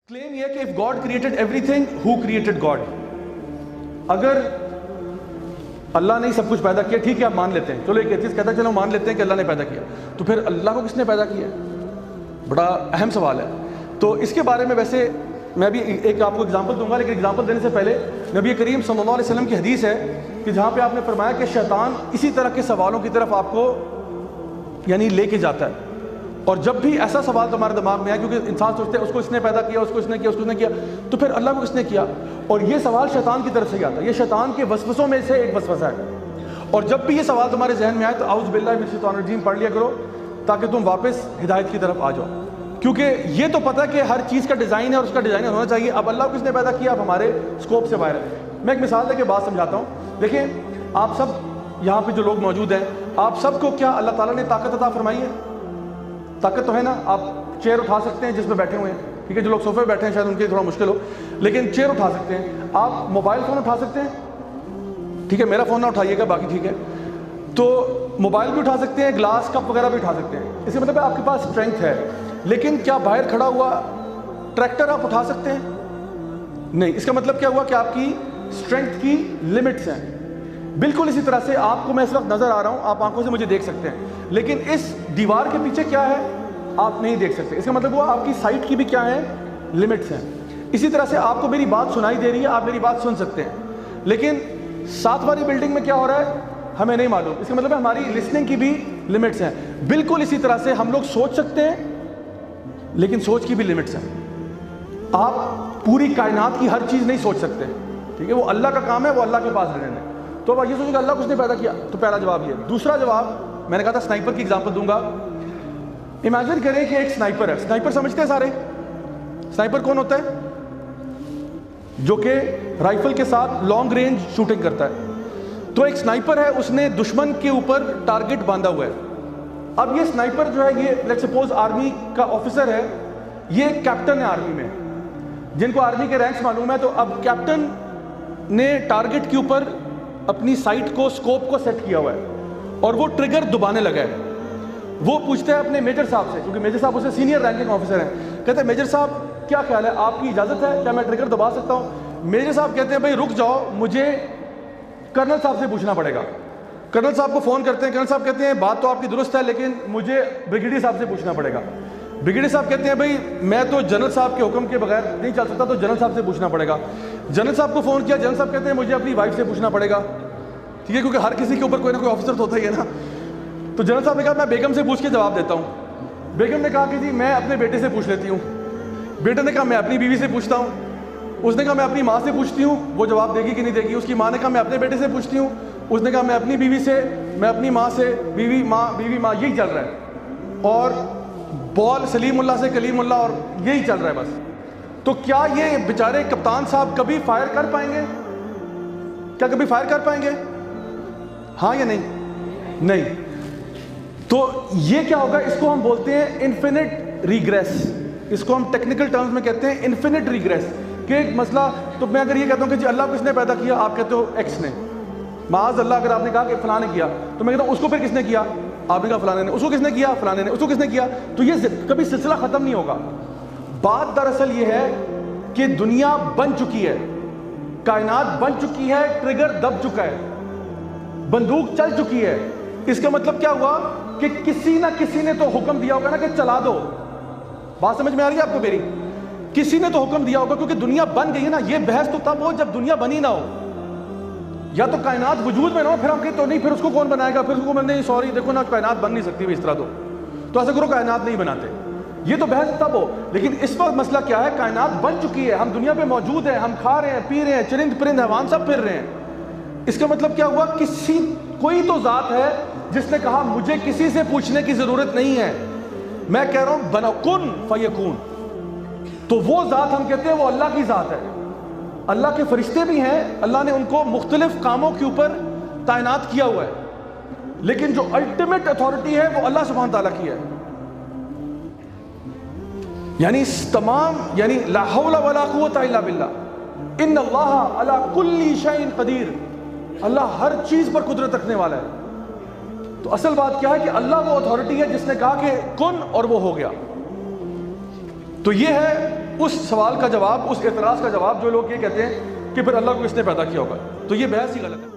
کلیم یہ کہ if God created everything, who created God؟ اگر اللہ نے سب کچھ پیدا کیا، ٹھیک ہے آپ مان لیتے ہیں، چلو ایک ایتھیسٹ کہتا ہے چلو مان لیتے ہیں کہ اللہ نے پیدا کیا، تو پھر اللہ کو کس نے پیدا کیا؟ بڑا اہم سوال ہے۔ تو اس کے بارے میں ویسے میں بھی ایک آپ کو اگزامپل دوں گا، لیکن اگزامپل دینے سے پہلے نبی کریم صلی اللہ علیہ وسلم کی حدیث ہے کہ جہاں پہ آپ نے فرمایا کہ شیطان اسی طرح کے سوالوں کی طرف آپ کو یعنی لے کے جاتا ہے، اور جب بھی ایسا سوال تمہارے دماغ میں آیا، کیونکہ انسان سوچتے ہیں اس کو اس نے پیدا کیا، اس کو اس نے کیا، اس کو اس نے کیا، تو پھر اللہ کو کس نے کیا؟ اور یہ سوال شیطان کی طرف سے ہی آتا ہے، یہ شیطان کے وسوسوں میں سے ایک وسوسہ ہے۔ اور جب بھی یہ سوال تمہارے ذہن میں آئے تو اعوذ باللہ من الشیطان الرجیم پڑھ لیا کرو، تاکہ تم واپس ہدایت کی طرف آ جاؤ، کیونکہ یہ تو پتہ کہ ہر چیز کا ڈیزائن ہے اور اس کا ڈیزائن ہونا چاہیے۔ اب اللہ کو کس نے پیدا کیا، اب ہمارے اسکوپ سے باہر ہے۔ میں ایک مثال دے کے بات سمجھاتا ہوں۔ دیکھیں آپ سب یہاں پہ جو لوگ موجود ہیں، آپ سب کو کیا اللہ تعالیٰ نے طاقت عطا فرمائی ہے؟ طاقت تو ہے نا، آپ چیئر اٹھا سکتے ہیں جس پہ بیٹھے ہوئے ہیں، ٹھیک ہے، جو لوگ صوفے پہ بیٹھے ہیں شاید ان کے تھوڑا مشکل ہو، لیکن چیئر اٹھا سکتے ہیں۔ آپ موبائل فون اٹھا سکتے ہیں، ٹھیک ہے، میرا فون نہ اٹھائیے گا، باقی ٹھیک ہے۔ تو موبائل بھی اٹھا سکتے ہیں، گلاس کپ وغیرہ بھی اٹھا سکتے ہیں، اس کا مطلب ہے آپ کے پاس اسٹرینتھ ہے۔ لیکن کیا باہر کھڑا ہوا ٹریکٹر آپ اٹھا سکتے ہیں؟ نہیں۔ اس کا مطلب کیا ہوا کہ آپ کی اسٹرینتھ کی لمٹس ہیں۔ بالکل اسی طرح سے آپ کو میں اس وقت نظر آ رہا ہوں، آپ آنکھوں سے مجھے دیکھ سکتے ہیں، لیکن اس دیوار کے پیچھے کیا ہے آپ نہیں دیکھ سکتے۔ اس کا مطلب ہوا آپ کی سائٹ کی بھی کیا ہے، لمٹس ہیں۔ اسی طرح سے آپ کو میری بات سنائی دے رہی ہے، آپ میری بات سن سکتے ہیں، لیکن 7 والی بلڈنگ میں کیا ہو رہا ہے ہمیں نہیں معلوم۔ اس کا مطلب ہے ہماری لسننگ کی بھی لمٹس ہیں۔ بالکل اسی طرح سے ہم لوگ سوچ سکتے ہیں، لیکن سوچ کی بھی لمٹس ہیں۔ آپ پوری کائنات کی ہر چیز نہیں سوچ سکتے، ٹھیک ہے، وہ اللہ کا کام ہے، وہ اللہ کے پاس رہنا ہے۔ تو اب یہ سوچیں کہ اللہ کو اس نے پیدا کیا، تو پہلا جواب یہ۔ دوسرا جواب میں نے کہا تھا سنائپر کی اگزامپل دوں گا۔ امیجن کریں کہ ایک سنائپر ہے، سنائپر سمجھتے ہیں سارے؟ سنائپر کون ہوتا ہے؟ جو کہ رائفل کے ساتھ لانگ رینج شوٹنگ کرتا ہے۔ تو ایک سنائپر ہے، اس نے دشمن کے اوپر ٹارگٹ باندھا ہوا ہے۔ اب یہ سنائپر جو ہے، یہ لیٹس سپوز آرمی کا آفیسر ہے، یہ کیپٹن ہے آرمی میں، جن کو آرمی کے رینکس معلوم ہے۔ تو اب کیپٹن نے ٹارگٹ کے اوپر اپنی سائٹ کو، سکوپ کو سیٹ کیا ہوا ہے، اور وہ ٹریگر دبانے لگا ہے۔ وہ پوچھتا ہے اپنے میجر صاحب سے، کیونکہ میجر صاحب اسے سینئر رینکنگ آفیسر ہیں، کہتے ہیں میجر صاحب کیا خیال ہے، آپ کی اجازت ہے، کیا میں ٹریگر دبا سکتا ہوں؟ میجر صاحب کہتے ہیں بھائی رک جاؤ، مجھے کرنل صاحب سے پوچھنا پڑے گا۔ کرنل صاحب کو فون کرتے ہیں، کرنل صاحب کہتے ہیں بات تو آپ کی درست ہے، لیکن مجھے بریگیڈیئر صاحب سے پوچھنا پڑے گا۔ بریگیڈیئر صاحب کہتے ہیں بھائی میں تو جنرل صاحب کے حکم کے بغیر نہیں چل سکتا، تو جنرل صاحب سے پوچھنا پڑے گا۔ جنرل صاحب کو فون کیا، جنرل صاحب کہتے ہیں مجھے اپنی وائف سے پوچھنا پڑے گا، ٹھیک ہے، کیونکہ ہر کسی کے اوپر کوئی نہ کوئی آفیسر تو ہوتا ہی ہے نا۔ تو جنرل صاحب نے کہا میں بیگم سے پوچھ کے جواب دیتا ہوں۔ بیگم نے کہا کہ جی میں اپنے بیٹے سے پوچھ لیتی ہوں۔ بیٹے نے کہا میں اپنی بیوی سے پوچھتا ہوں۔ اس نے کہا میں اپنی ماں سے پوچھتی ہوں، وہ جواب دے گی کہ نہیں دے گی۔ اس کی ماں نے کہا میں اپنے بیٹے سے پوچھتی ہوں۔ اس نے کہا میں اپنی بیوی سے، میں اپنی ماں سے، بیوی ماں، یہی چل رہا ہے، اور بال سلیم اللہ سے کلیم اللہ، اور یہی چل رہا ہے بس۔ تو کیا یہ بیچارے کپتان صاحب کبھی فائر کر پائیں گے؟ کیا کبھی فائر کر پائیں گے؟ ہاں یا نہیں؟ نہیں۔ تو یہ کیا ہوگا، اس کو ہم بولتے ہیں انفینٹ ریگریس۔ اس کو ہم ٹیکنیکل ٹرمز میں کہتے ہیں انفینٹ ریگریس، کہ ایک مسئلہ، تو میں اگر یہ کہتا ہوں کہ جی اللہ کس نے پیدا کیا، آپ کہتے ہو ایکس نے، معاذ اللہ اگر آپ نے کہا کہ فلاں نے کیا، تو میں کہتا ہوں اس کو پھر کس نے کیا، آپ نے کہا فلاں نے، اس کو کس نے کیا، فلاں نے، اس کو کس نے کیا، تو یہ کبھی سلسلہ ختم نہیں ہوگا۔ بات دراصل یہ ہے کہ دنیا بن چکی ہے، کائنات بن چکی ہے، ٹریگر دب چکا ہے، بندوق چل چکی ہے۔ اس کا مطلب کیا ہوا کہ کسی نہ کسی نے تو حکم دیا ہوگا نا کہ چلا دو۔ بات سمجھ میں آ رہی ہے آپ کو میری؟ کسی نے تو حکم دیا ہوگا، کیونکہ دنیا بن گئی ہے نا۔ یہ بحث تو تب ہو جب دنیا بنی نہ ہو، یا تو کائنات وجود میں نہ ہو، پھر ہم کہیں تو نہیں، پھر اس کو کون بنائے گا، پھر اس کو نہیں سوری دیکھو نا کائنات بن نہیں سکتی اس طرح، تو ایسا کرو کائنات نہیں بناتے۔ یہ تو بحث تب ہو، لیکن اس وقت مسئلہ کیا ہے، کائنات بن چکی ہے، ہم دنیا پہ موجود ہیں، ہم کھا رہے ہیں، پی رہے ہیں، چرند پرند حیوان سب پھر رہے ہیں۔ اس کا مطلب کیا ہوا، کوئی تو ذات ہے جس نے کہا مجھے کسی سے پوچھنے کی ضرورت نہیں ہے، میں کہہ رہا ہوں بنو کن فیکون۔ تو وہ ذات ہم کہتے ہیں وہ اللہ کی ذات ہے۔ اللہ کے فرشتے بھی ہیں، اللہ نے ان کو مختلف کاموں کے اوپر تعینات کیا ہوا ہے، لیکن جو الٹیمیٹ اتھارٹی ہے وہ اللہ سبحانہ تعالیٰ کی ہے۔ یعنی تمام، یعنی لا حول ولا قوت الا باللہ، ان اللہ علی کل شیء قدیر، اللہ ہر چیز پر قدرت رکھنے والا ہے۔ تو اصل بات کیا ہے کہ اللہ وہ اتھارٹی ہے جس نے کہا کہ کن، اور وہ ہو گیا۔ تو یہ ہے اس سوال کا جواب، اس اعتراض کا جواب جو لوگ یہ کہتے ہیں کہ پھر اللہ کو کس نے پیدا کیا ہوگا، تو یہ بحث ہی غلط ہے۔